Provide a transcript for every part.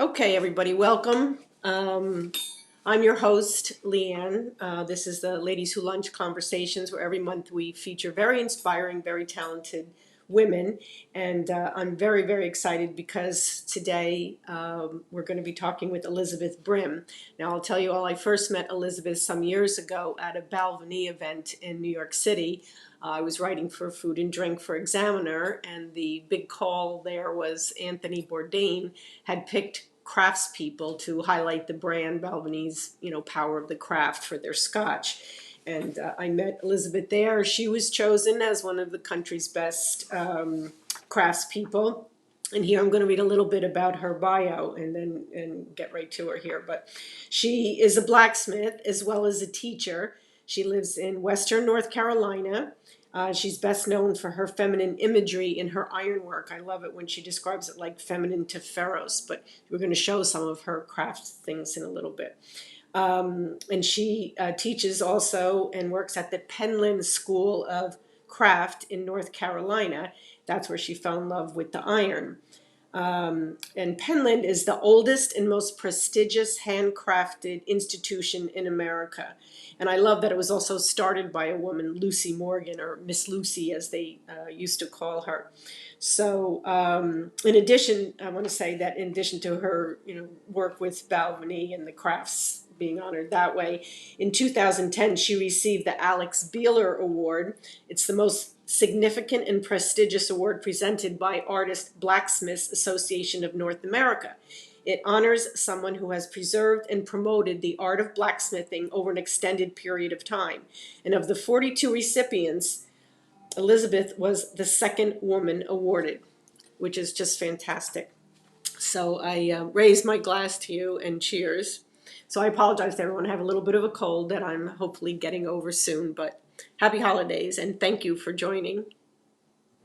Okay, everybody, welcome. I'm your host, Leanne. This is the Ladies Who Lunch Conversations, where every month we feature very inspiring, very talented women. And I'm very, very excited because today we're going to be talking with Elizabeth Brim. Now, I'll tell you all, I first met Elizabeth some years ago at a Balvenie event in New York City. I was writing for Food and Drink for Examiner, and the big call there was Anthony Bourdain had picked craftspeople to highlight the brand Balvenie's, power of the craft for their Scotch. And I met Elizabeth there. She was chosen as one of the country's best craftspeople. And here I'm going to read a little bit about her bio and get right to her here. But she is a blacksmith as well as a teacher. She lives in Western North Carolina. She's best known for her feminine imagery in her ironwork. I love it when she describes it like feminine to ferros, but we're going to show some of her craft things in a little bit. And she teaches also and works at the Penland School of Craft in North Carolina. That's where she fell in love with the iron. And Penland is the oldest and most prestigious handcrafted institution in America. And I love that it was also started by a woman, Lucy Morgan, or Miss Lucy, as they used to call her. So, in addition, I want to say that in addition to her, work with Balvenie and the crafts being honored that way, in 2010 she received the Alex Bealer Award. It's the most significant and prestigious award presented by Artist Blacksmiths Association of North America. It honors someone who has preserved and promoted the art of blacksmithing over an extended period of time. And of the 42 recipients, Elizabeth was the second woman awarded, which is just fantastic. So I raise my glass to you and cheers. So I apologize to everyone. I have a little bit of a cold that I'm hopefully getting over soon, but happy holidays and thank you for joining.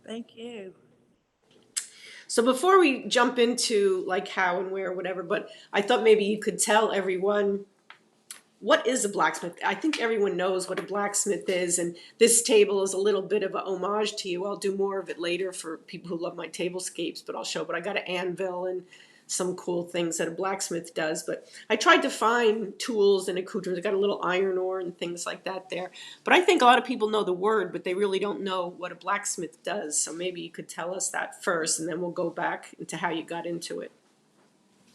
Thank you. So before we jump into like how and where, whatever, but I thought maybe you could tell everyone what is a blacksmith. I think everyone knows what a blacksmith is, and this table is a little bit of a homage to you. I'll do more of it later for people who love my tablescapes, but I'll show. But I got an anvil and some cool things that a blacksmith does. But I tried to find tools and accoutrements. I got a little iron ore and things like that there. But I think a lot of people know the word, but they really don't know what a blacksmith does. So maybe you could tell us that first, and then we'll go back into how you got into it.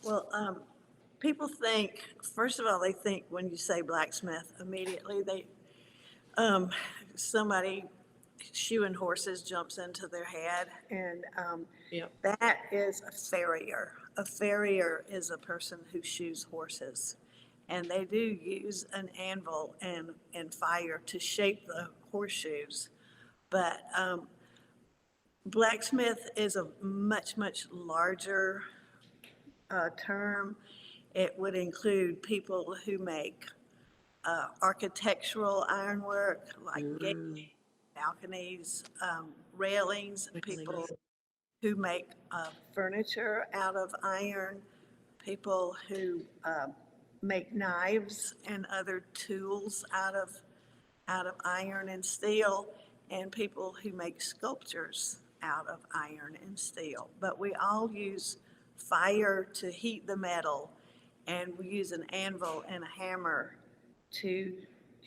Well, people think, first of all, they think when you say blacksmith, immediately somebody shoeing horses jumps into their head, and Yeah. that is a farrier. A farrier is a person who shoes horses, and they do use an anvil and fire to shape the horseshoes. But blacksmith is a much, much larger term. It would include people who make architectural ironwork, like gates, balconies, railings, people who make furniture out of iron, people who make knives and other tools out of iron and steel, and people who make sculptures out of iron and steel. But we all use fire to heat the metal, and we use an anvil and a hammer to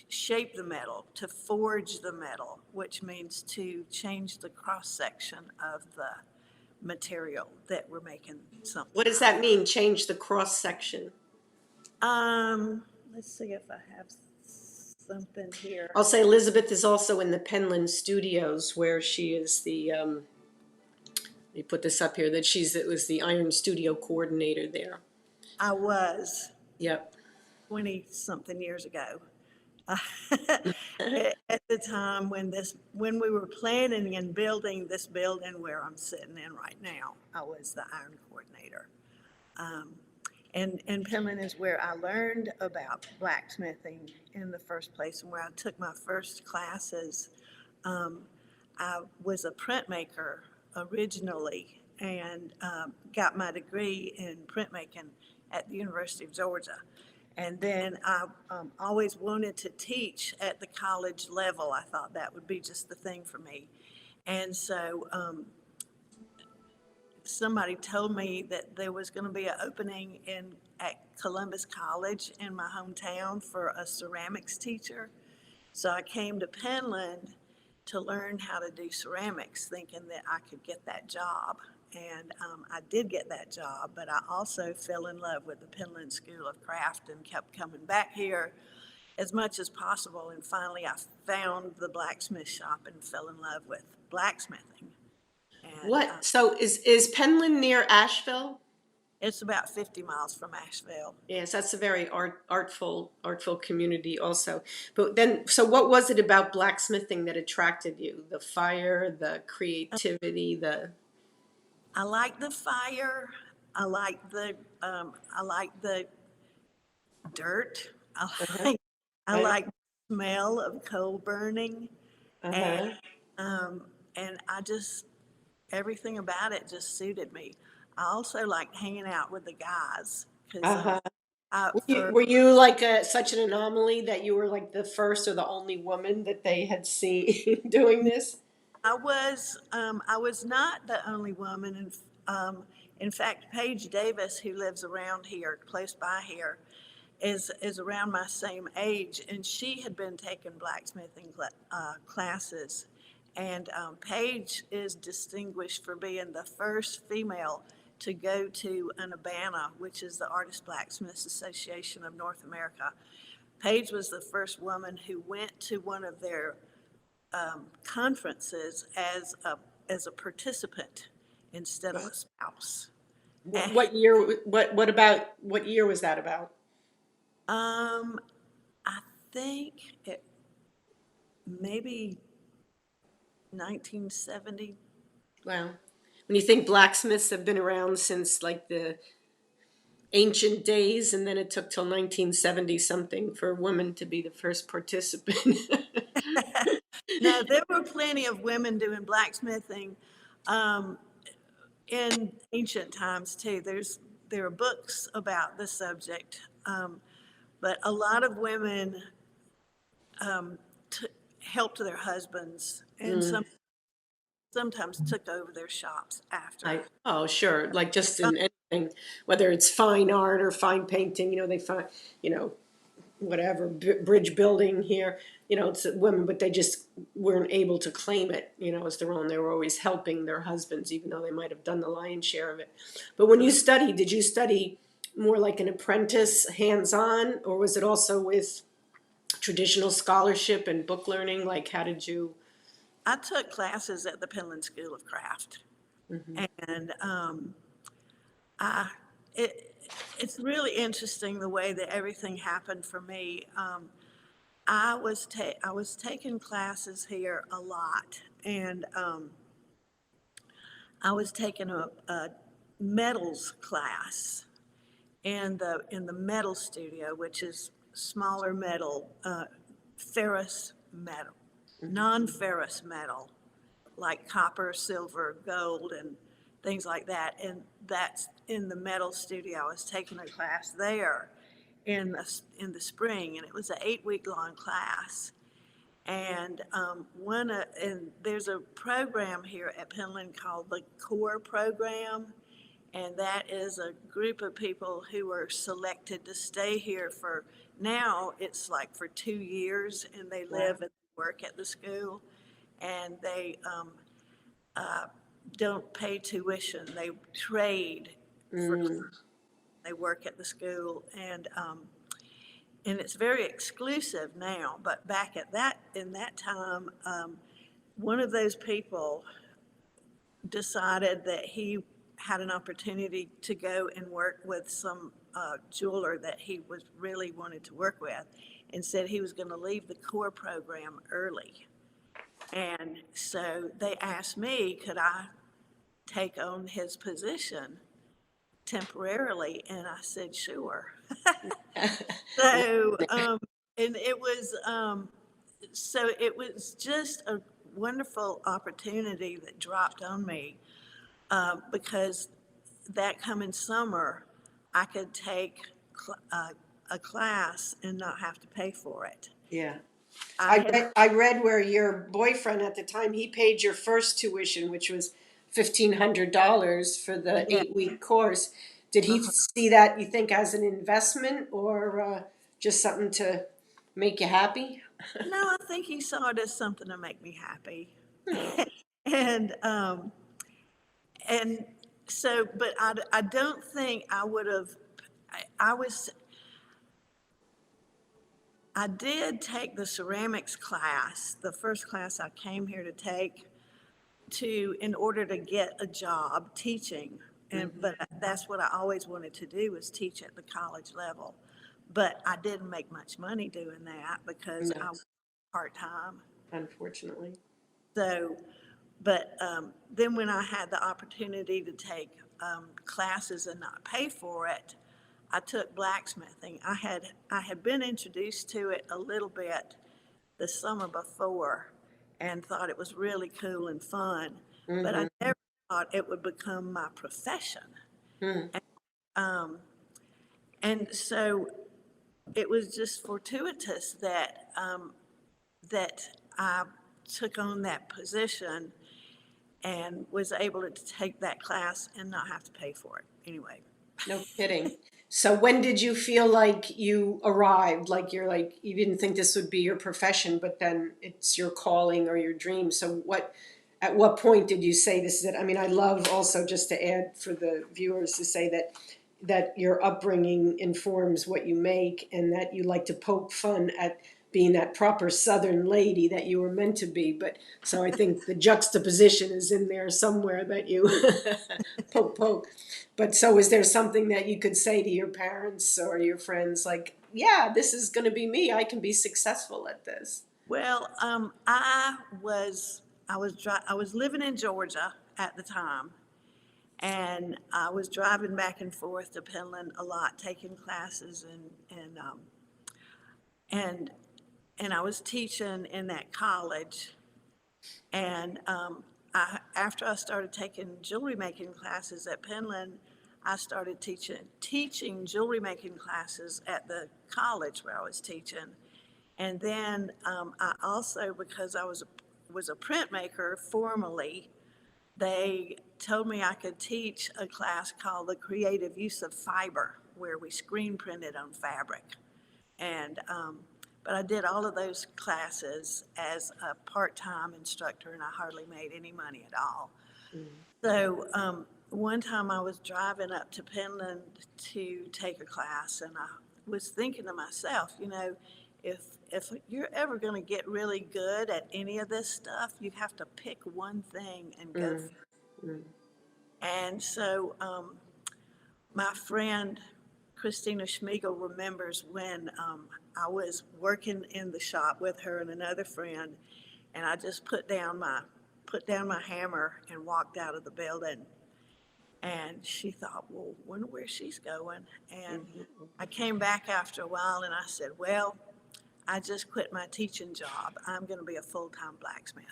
shape the metal, to forge the metal, which means to change the cross section of the material that we're making something. What does that mean? Change the cross section. Let's see if I have something here. I'll say Elizabeth is also in the Penland Studios, where she is the. Let me put this up here. That it was the Iron Studio coordinator there. I was Yep. 20 something years ago. At the time when we were planning and building this building where I'm sitting in right now, I was the iron coordinator. And Penland is where I learned about blacksmithing in the first place, and where I took my first classes. I was a printmaker originally, and got my degree in printmaking at the University of Georgia. And then I always wanted to teach at the college level. I thought that would be just the thing for me. And so somebody told me that there was going to be an opening at Columbus College in my hometown for a ceramics teacher. So I came to Penland to learn how to do ceramics, thinking that I could get that job. And I did get that job, but I also fell in love with the Penland School of Craft and kept coming back here as much as possible. And finally, I found the blacksmith shop and fell in love with blacksmithing. And What? So is Penland near Asheville? it's about 50 miles from Asheville. Yes, that's a very artful community also. But then, so what was it about blacksmithing that attracted you? The fire, the creativity, the. I like the fire. I like the dirt. I Uh-huh. like, I like the smell of coal burning, and Uh-huh. and everything about it just suited me. I also liked hanging out with the guys because Uh-huh. Were you, for were you like such an anomaly that you were like the first or the only woman that they had seen doing this? I was not the only woman. In fact, Paige Davis, who lives around here, close by here, is around my same age, and she had been taking blacksmithing classes. And Paige is distinguished for being the first female to go to an ABANA, which is the Artist Blacksmiths Association of North America. Paige was the first woman who went to one of their conferences as a participant instead of a spouse. What year? What year was that about? I think it maybe 1970. Wow. When you think blacksmiths have been around since like the ancient days, and then it took till 1970 something for women to be the first participant. No, there were plenty of women doing blacksmithing um, in ancient times too. There are books about the subject, but a lot of women helped their husbands, and sometimes took over their shops after. Oh, sure. Like just in anything, whether it's fine art or fine painting, they find, you know, whatever, bridge building here, it's women, but they just weren't able to claim it, as their own. They were always helping their husbands, even though they might have done the lion's share of it. But when you studied, did you study more like an apprentice, hands-on, or was it also with traditional scholarship and book learning? Like, how did you? I took classes at the Penland School of Craft, and I it's really interesting the way that everything happened for me. I was taking classes here a lot, and I was taking a metals class in the metal studio, which is smaller metal, ferrous metal, non-ferrous metal, like copper, silver, gold, and things like that. And that's in the metal studio. I was taking a class there in the spring, and it was an 8-week long class. And and there's a program here at Penland called the Core Program, and that is a group of people who are selected to stay here for, now it's like for 2 years, and they live and work at the school, and they don't pay tuition. They trade for, they work at the school, and it's very exclusive now. But back in that time, one of those people decided that he had an opportunity to go and work with some jeweler that he was really wanted to work with, and said he was going to leave the core program early. And so they asked me, could I take on his position temporarily? And I said, sure. So, and it was just a wonderful opportunity that dropped on me, because that coming summer, I could take a class and not have to pay for it. Yeah. I had I read where your boyfriend at the time, he paid your first tuition, which was $1,500 for the Yeah. 8-week course. Did he Uh-huh. see that, you think, as an investment or just something to make you happy? No, I think he saw it as something to make me happy. And and so, but I don't think I would have. I was I did take the ceramics class, the first class I came here to take, in order to get a job teaching. And but that's what I always wanted to do, was teach at the college level. But I didn't make much money doing that because No, I was part-time. unfortunately. So, but then when I had the opportunity to take classes and not pay for it, I took blacksmithing. I had been introduced to it a little bit the summer before and thought it was really cool and fun, but I never thought it would become my profession. Um, and so it was just fortuitous that I took on that position and was able to take that class and not have to pay for it anyway. No kidding. So when did you feel like you arrived? Like you didn't think this would be your profession, but then it's your calling or your dream. So at what point did you say this is it? I mean, I love also, just to add for the viewers, to say that your upbringing informs what you make, and that you like to poke fun at being that proper Southern lady that you were meant to be. But so I think the juxtaposition is in there somewhere, that you poke. But so is there something that you could say to your parents or your friends, like, yeah, this is going to be me. I can be successful at this. Well, I was living in Georgia at the time, and I was driving back and forth to Penland a lot, taking classes, and and I was teaching in that college. And after I started taking jewelry making classes at Penland, I started teaching jewelry making classes at the college where I was teaching. And then I also, because I was a printmaker formally, they told me I could teach a class called the creative use of fiber, where we screen printed on fabric. And but I did all of those classes as a part-time instructor, and I hardly made any money at all. So one time I was driving up to Penland to take a class, and I was thinking to myself, if you're ever going to get really good at any of this stuff, you have to pick one thing and go. And so my friend Christina Schmiegel remembers when I was working in the shop with her and another friend, and I just put down my hammer and walked out of the building. And she thought, well, wonder where she's going. And I came back after a while and I said, well, I just quit my teaching job. I'm going to be a full-time blacksmith.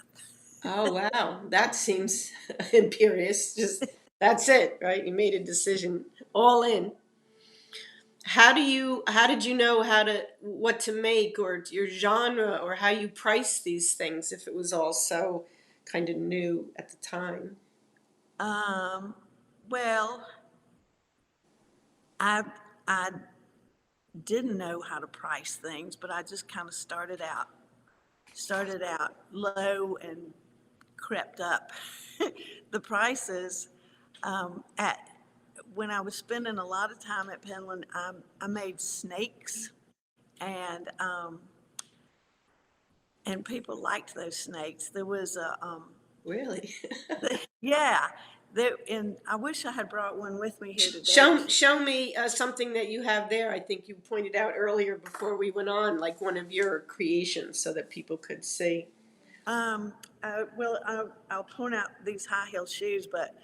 Oh, wow. That seems imperious. Just, that's it, right? You made a decision, all in. How did you know what to make, or your genre, or how you price these things, if it was all so kind of new at the time? Well, I I didn't know how to price things, but I just kind of started out low and crept up the prices. At When I was spending a lot of time at Penland, I made snakes, and people liked those snakes. There was a Really? yeah, and I wish I had brought one with me here today. Show me something that you have there. I think you pointed out earlier before we went on, like one of your creations, so that people could see. Well, I'll point out these high heel shoes, but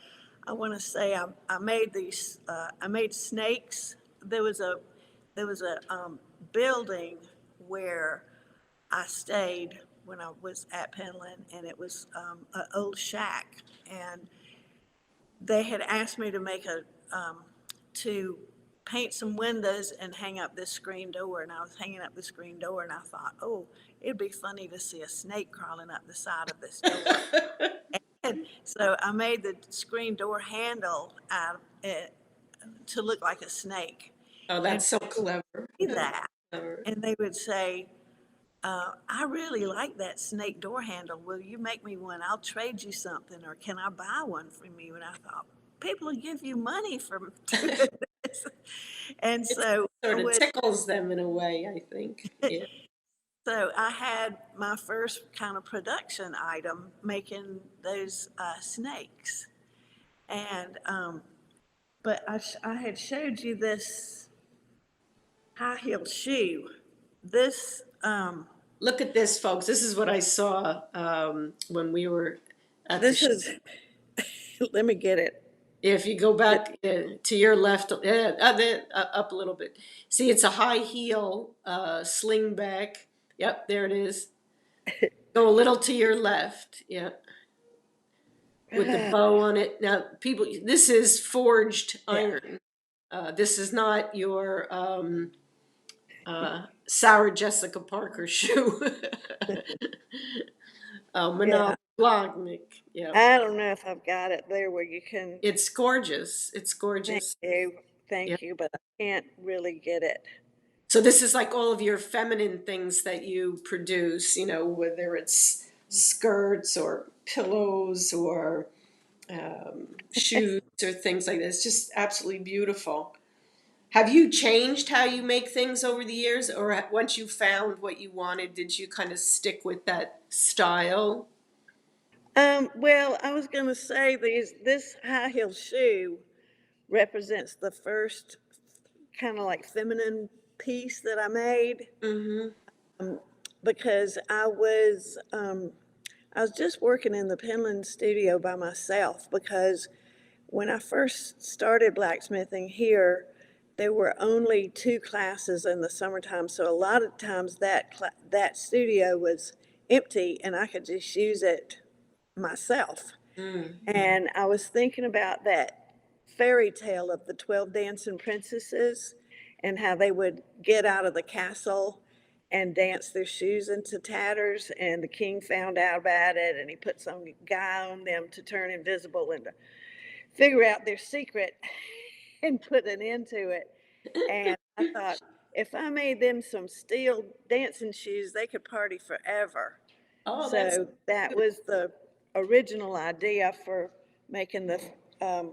I want to say I made these. I made snakes. There was a building where I stayed when I was at Penland, and it was an old shack, and they had asked me to to paint some windows and hang up this screen door, and I was hanging up the screen door, and I thought, oh, it'd be funny to see a snake crawling up the side of this door. So I made the screen door handle out of it to look like a snake. Oh, And that's so people clever. would see That's that, clever. and they would say, I really like that snake door handle. Will you make me one? I'll trade you something, or can I buy one from you? And I thought, people will give you money for doing this. And It so I sort of would, tickles them in a way, I think. Yeah. so I had my first kind of production item making those snakes. And, but I had showed you this high heel shoe. This, Look at this, folks. This is what I saw when we were at the this show. is, let me get it. If you go back to your left, up a little bit. See, it's a high heel sling back. Yep, there it is. Go a little to your left. Yeah, with the bow on it. Now, people, this is forged Yeah. iron. This is not your Sarah Jessica Parker shoe. Yeah. Manal Blagnik. Yeah, I don't know if I've got it there where you can, it's gorgeous. It's thank gorgeous. you, Yeah. thank you, but I can't really get it. So this is like all of your feminine things that you produce, whether it's skirts or pillows or shoes or things like that. It's just absolutely beautiful. Have you changed how you make things over the years, or once you found what you wanted, did you kind of stick with that style? Well, I was gonna say this high heel shoe represents the first kind of like feminine piece that I made, Mm-hmm. because I was just working in the Penland studio by myself because when I first started blacksmithing here, there were only two classes in the summertime, so a lot of times that studio was empty, and I could just use it myself. Mm. And I was thinking about that fairy tale of the 12 dancing princesses and how they would get out of the castle and dance their shoes into tatters. And the king found out about it, and he put some guy on them to turn invisible and to figure out their secret and put an end to it. And I thought, if I made them some steel dancing shoes, they could party forever. Oh, that's So that was the original idea for making the um,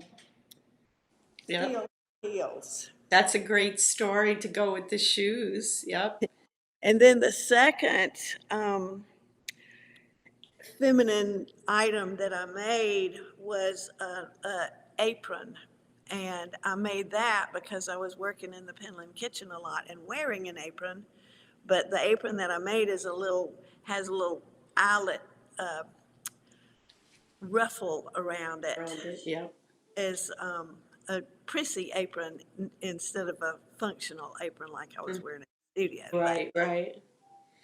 yeah. steel heels. That's a great story to go with the shoes. Yep. And then the second feminine item that I made was a apron. And I made that because I was working in the Penland kitchen a lot and wearing an apron. But the apron that I made has a little eyelet ruffle around it. Around it. Yep. Is a prissy apron instead of a functional apron like I was Mm. wearing in the studio. Right. Right.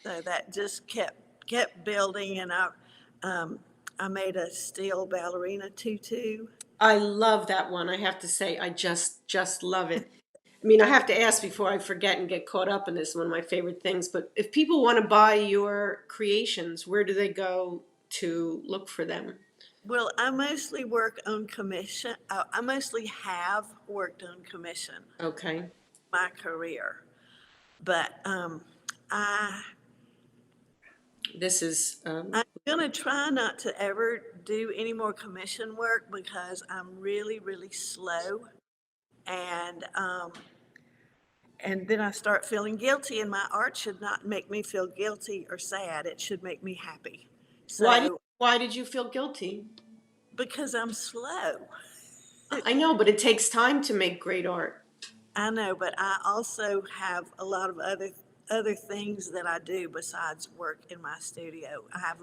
So that just kept building, and I made a steel ballerina tutu. I love that one. I have to say, I just love it. I mean, I have to ask before I forget and get caught up in this. One of my favorite things. But if people want to buy your creations, where do they go to look for them? Well, I mostly work on commission. I mostly have worked on commission Okay. my career, but I This is I'm gonna try not to ever do any more commission work because I'm really, really slow, and and then I start feeling guilty, and my art should not make me feel guilty or sad. It should make me happy. why did So why did you feel guilty? because I'm slow, I know, but it takes time to make great art. I know, but I also have a lot of other things that I do besides work in my studio. I have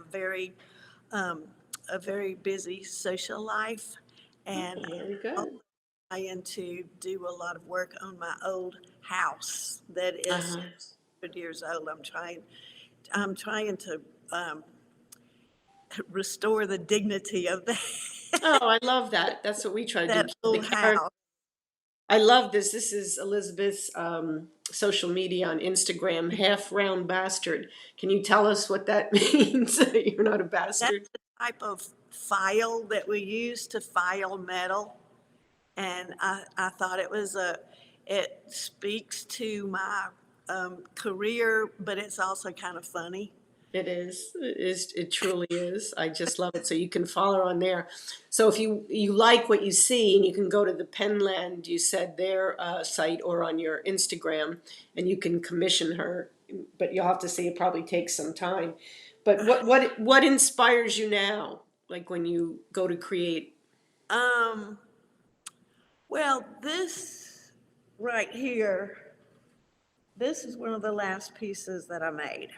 um, a very busy social life, and Very I'm good. trying to do a lot of work on my old house that is Uh-huh. 100 years old. I'm trying to restore the dignity of that Oh, I love that. That's what we try to do. that Keep the old character. house. I love this. This is Elizabeth's social media on Instagram, half round bastard. Can you tell us what that means? You're not a That's bastard. the type of file that we use to file metal. And I thought it speaks to my career, but it's also kind of funny. It is. It truly is. I just love it. So you can follow her on there. So if you like what you see, and you can go to the Penland, you said their site, or on your Instagram, and you can commission her. But you'll have to see. It probably takes some time. But what inspires you now? Like when you go to create. Um, well, this right here, this is one of the last pieces that I made.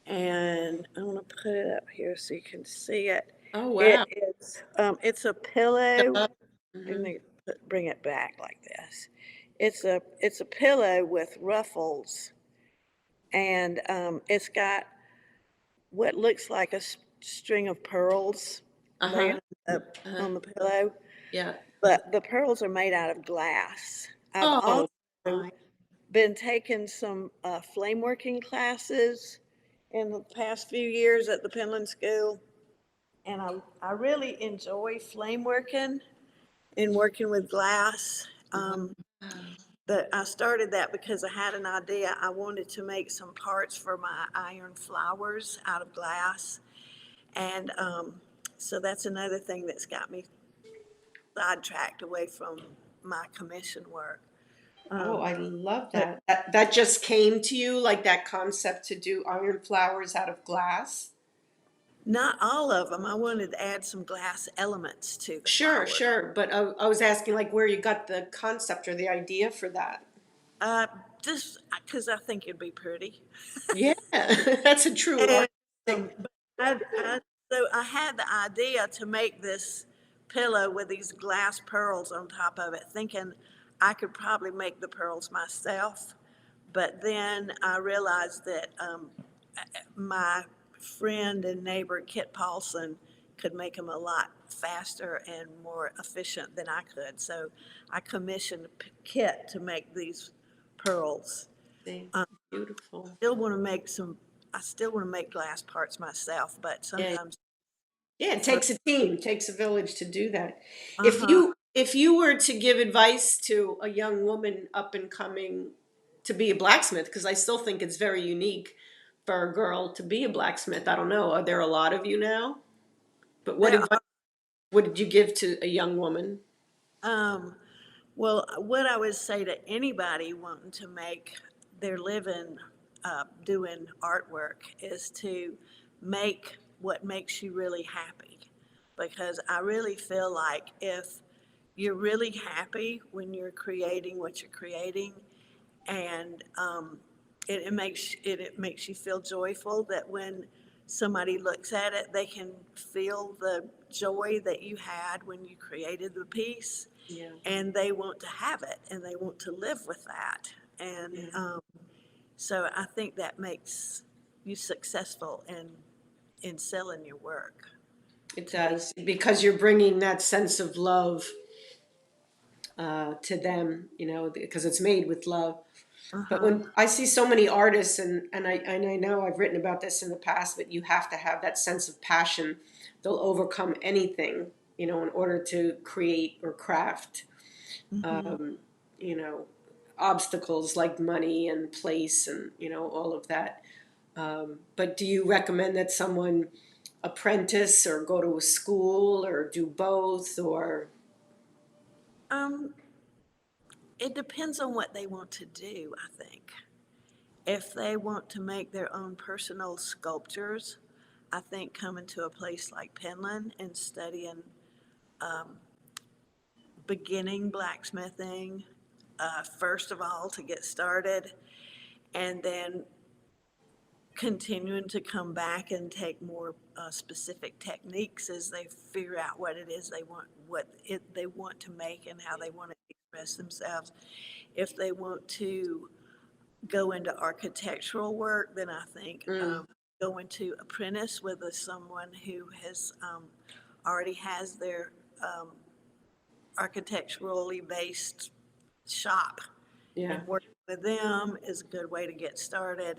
And I'm gonna put it up here so you can see it. Oh It wow. is, it's a pillow. Let Mhm. me bring it back like this. It's a pillow with ruffles, and it's got what looks like a string of pearls Uh-huh. laying up Uh-huh. on the pillow, Yeah. but the pearls are made out of glass. I've Oh, also my. been taking some flame working classes in the past few years at the Penland School, and I really enjoy flame working and working with glass. Wow. But I started that because I had an idea. I wanted to make some parts for my iron flowers out of glass. And so that's another thing that's got me sidetracked away from my commission work. Oh, I love But that. That just came to you, like that concept to do iron flowers out of glass? not all of them. I wanted to add some glass elements to the Sure, flower. sure. But I was asking like where you got the concept or the idea for that. Uh, just because I think it'd be pretty. Yeah, that's a true And artistic. but so I had the idea to make this pillow with these glass pearls on top of it, thinking I could probably make the pearls myself. But then I realized that my friend and neighbor Kit Paulson could make them a lot faster and more efficient than I could. So I commissioned Kit to make these pearls. See, Um, beautiful. still want to make some. I still want to make glass parts myself, but Yeah, sometimes yeah. It for takes a team, takes a village to do that. uh-huh. If you were to give advice to a young woman up and coming to be a blacksmith, because I still think it's very unique for a girl to be a blacksmith. I don't know. Are there a lot of you now? But what There advice would you give to a young woman? um well, what I would say to anybody wanting to make their living doing artwork is to make what makes you really happy. Because I really feel like if you're really happy when you're creating what you're creating, and it makes you feel joyful that when somebody looks at it, they can feel the joy that you had when you created the piece, Yeah, and they want to have it and they want to live with that. And yeah, so I think that makes you successful in selling your work it to people. does because you're bringing that sense of love to them, because it's made with love. But Uh-huh. when I see so many artists, and I know I've written about this in the past, but you have to have that sense of passion. They'll overcome anything, in order to create or craft. Mm-hmm. Um, you know, obstacles like money and place, and all of that. But do you recommend that someone apprentice or go to a school or do both or? um it depends on what they want to do, I think. If they want to make their own personal sculptures, I think coming to a place like Penland and studying beginning blacksmithing, first of all, to get started, and then continuing to come back and take more specific techniques as they figure out what it is they want, they want to make and how they want to express themselves. If they want to go into architectural work, then I think Mm, going to apprentice with someone who has already has their architecturally based shop yeah. and working with them is a good way to get started.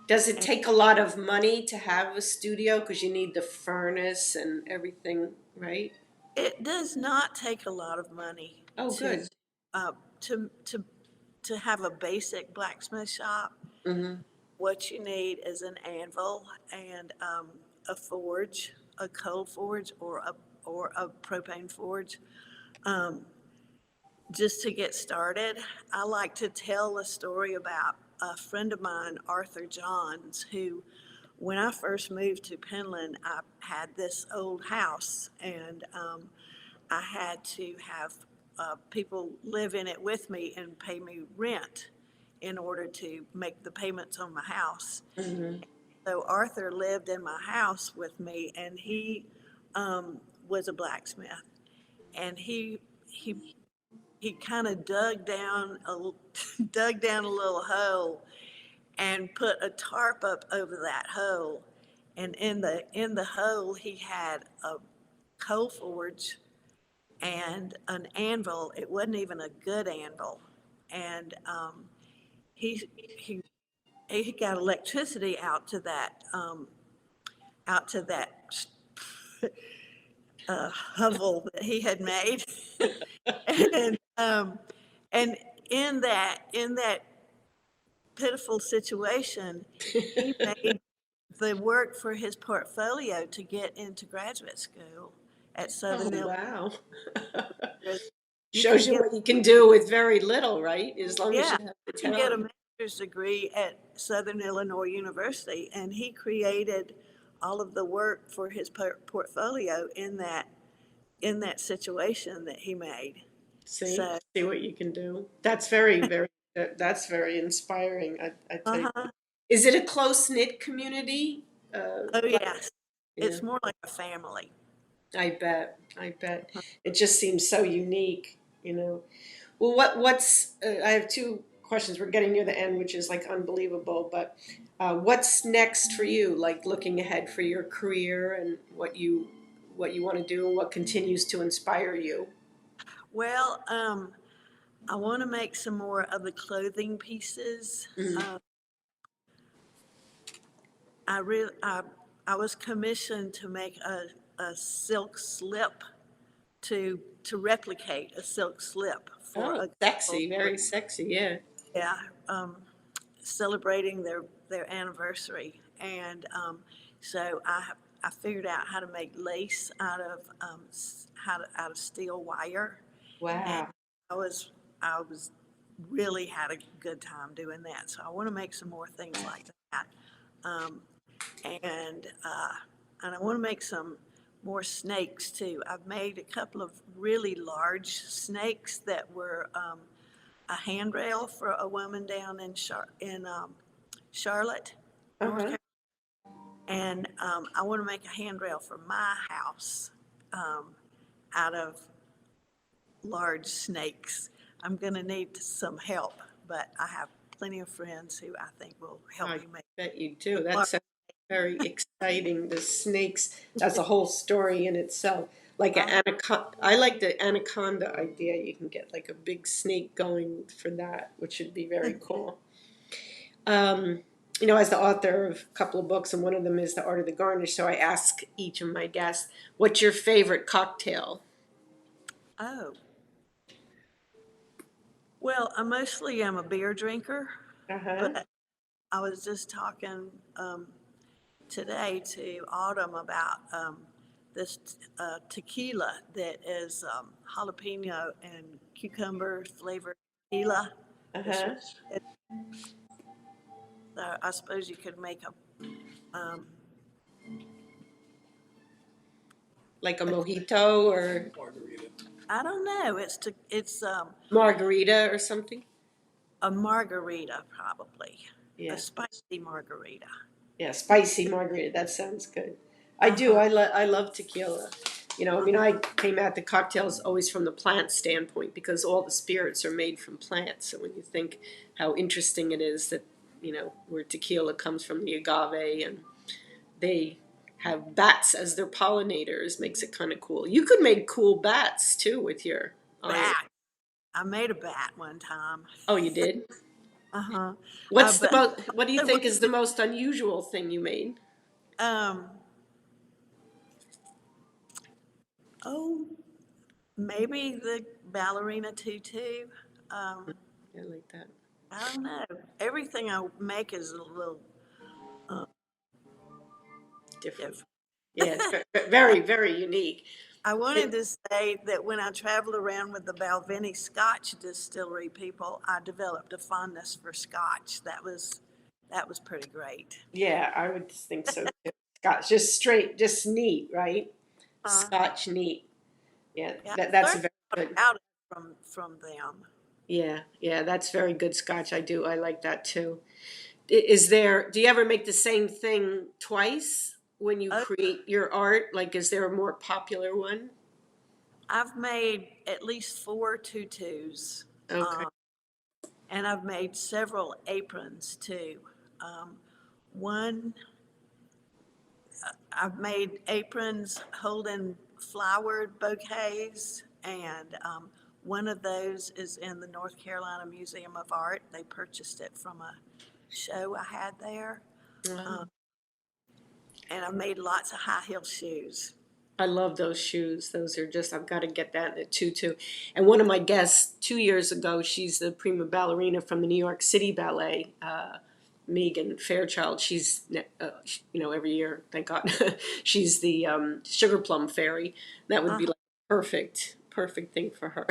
Does it And take a lot of money to have a studio? Because you need the furnace and everything, right? it does not take a lot of money Oh, to good. uh, to to to have a basic blacksmith shop. Mm-hmm. What you need is an anvil and a forge, a coal forge or a propane forge. Um, just to get started, I like to tell a story about a friend of mine, Arthur Johns, who, when I first moved to Penland, I had this old house, and I had to have people live in it with me and pay me rent in order to make the payments on my house. Mm-hmm. So Arthur lived in my house with me, and he was a blacksmith, and he kind of dug down a little hole and put a tarp up over that hole, and in the hole he had a coal forge and an anvil. It wasn't even a good anvil, and he he got electricity out to that hovel that he had made, and and in that pitiful situation, he made the work for his portfolio to get into graduate school at Oh, Southern Illinois. wow. You Shows can you get, what you can do with very little, right? As long as yeah, you have the you can get a talent. master's degree at Southern Illinois University, and he created all of the work for his portfolio in that situation that he made. See, So, see what you can do. That's very, very, that's very inspiring. I tell you. uh-huh. Is it a close knit community? Oh, Like, yes, yeah, it's more like a family. I bet. I bet. It just seems so unique, you know. Well, what's I have two questions. We're getting near the end, which is like unbelievable. But what's next for you? Like looking ahead for your career and what you want to do and what continues to inspire you. Well, I want to make some more of the clothing pieces. Mhm. I really, I was commissioned to make a silk slip to replicate a silk slip for Oh, a couple, sexy, very sexy. Yeah. yeah, um, celebrating their anniversary, and so I figured out how to make lace out of steel wire, and Wow. I was I was really had a good time doing that. So I want to make some more things like that. Um, and and I want to make some more snakes too. I've made a couple of really large snakes that were a handrail for a woman down in Charlotte, Uh North huh. Carolina, and I want to make a handrail for my house um, out of large snakes. I'm going to need some help, but I have plenty of friends who I think will help I me make bet you do. That large. sounds very exciting. The snakes, that's a whole story in itself. Like an Uh, anaconda. I like the anaconda idea. You can get like a big snake going for that, which would be very cool. Um, as the author of a couple of books, and one of them is The Art of the Garnish, so I ask each of my guests, what's your favorite cocktail? oh, well, I mostly am a beer drinker, Uh-huh. but I was just talking today to Autumn about this tequila that is jalapeno and cucumber flavored tequila. It's Uh-huh. really good. So I suppose you could make Like a a mojito or I don't know. It's margarita or something? a margarita probably, a Yeah. spicy margarita. Yeah, spicy margarita. That sounds good. I Uh do. huh. I love tequila. I Uh mean, huh. I came at the cocktails always from the plant standpoint because all the spirits are made from plants. So when you think how interesting it is that, where tequila comes from the agave and they have bats as their pollinators makes it kind of cool. You could make cool bats too with your iron. Bat. I made a bat one time. Oh, you did? Uh-huh. What's the But most, what do you I want think is the to, most unusual thing you made? um, oh, maybe the ballerina tutu. Um, I like that. I don't know. Everything I make is a little uh, Different. different. Yeah, it's very, very unique. I It, wanted to say that when I traveled around with the Balvenie Scotch distillery people, I developed a fondness for Scotch. That was pretty great. yeah, I would think so too. Scotch, just straight, just neat, right? Uh, Scotch neat. Yeah, yeah, I that's a learned very good. about it from them. Yeah, yeah, that's very good Scotch. I do. I like that too. Is there, do you ever make the same thing twice when you Oh, create your art? Like, is there a more popular one? I've made at least 4 tutus, Okay. um, and I've made several aprons too. Um, one, I've made aprons holding flowered bouquets, and one of those is in the North Carolina Museum of Art. They purchased it from a show I had there, um, Wow. and I made lots of high heel shoes. I love those shoes. Those are just, I've got to get that in a tutu. And one of my guests 2 years ago, she's the prima ballerina from the New York City Ballet, Megan Fairchild. She's, every year, thank God, she's the Sugar Plum Fairy. That would Uh, be like perfect, perfect thing for her.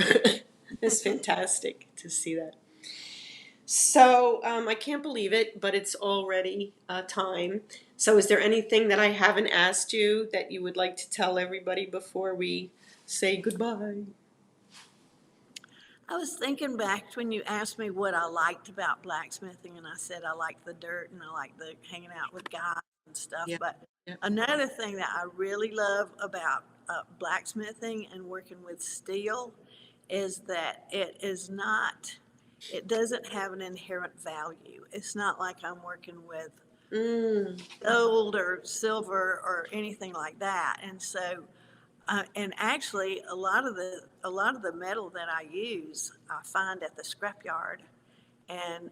It's fantastic to see that. So I can't believe it, but it's already time. So is there anything that I haven't asked you that you would like to tell everybody before we say goodbye? I was thinking back when you asked me what I liked about blacksmithing, and I said I like the dirt and I like the hanging out with guys and stuff. Yeah, But yeah. another thing that I really love about blacksmithing and working with steel is that it doesn't have an inherent value. It's not like I'm working with Mm, gold or silver or anything like that. And so and actually, a lot of the metal that I use, I find at the scrapyard. And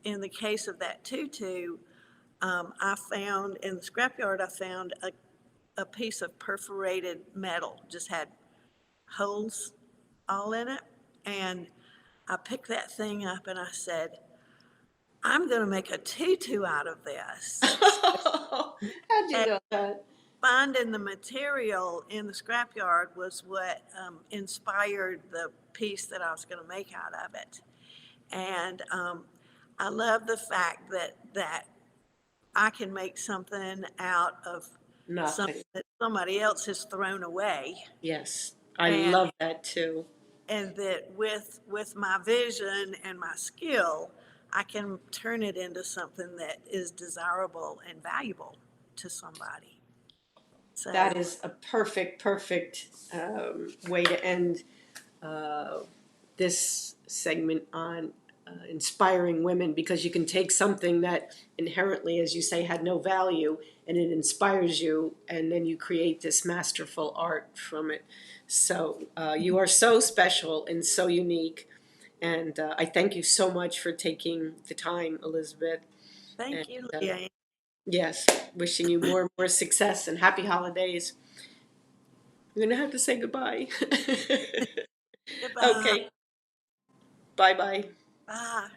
in the case of that tutu, I found in the scrapyard, I found a piece of perforated metal, just had holes all in it, and I picked that thing up and I said, I'm going to make a tutu out of this. how'd you And know that? finding the material in the scrapyard was what inspired the piece that I was going to make out of it. And I love the fact that I can make something out of something Nothing. that somebody else has thrown away, Yes, I and love that too. that with my vision and my skill, I can turn it into something that is desirable and valuable to somebody. That So is a perfect, perfect way to end this segment on inspiring women, because you can take something that inherently, as you say, had no value, and it inspires you, and then you create this masterful art from it. So you are so special and so unique, and I thank you so much for taking the time, Elizabeth. And thank you, Leah. yes, wishing you more and more success and happy holidays. I'm gonna have to say goodbye. Goodbye. Okay, bye bye. Bye.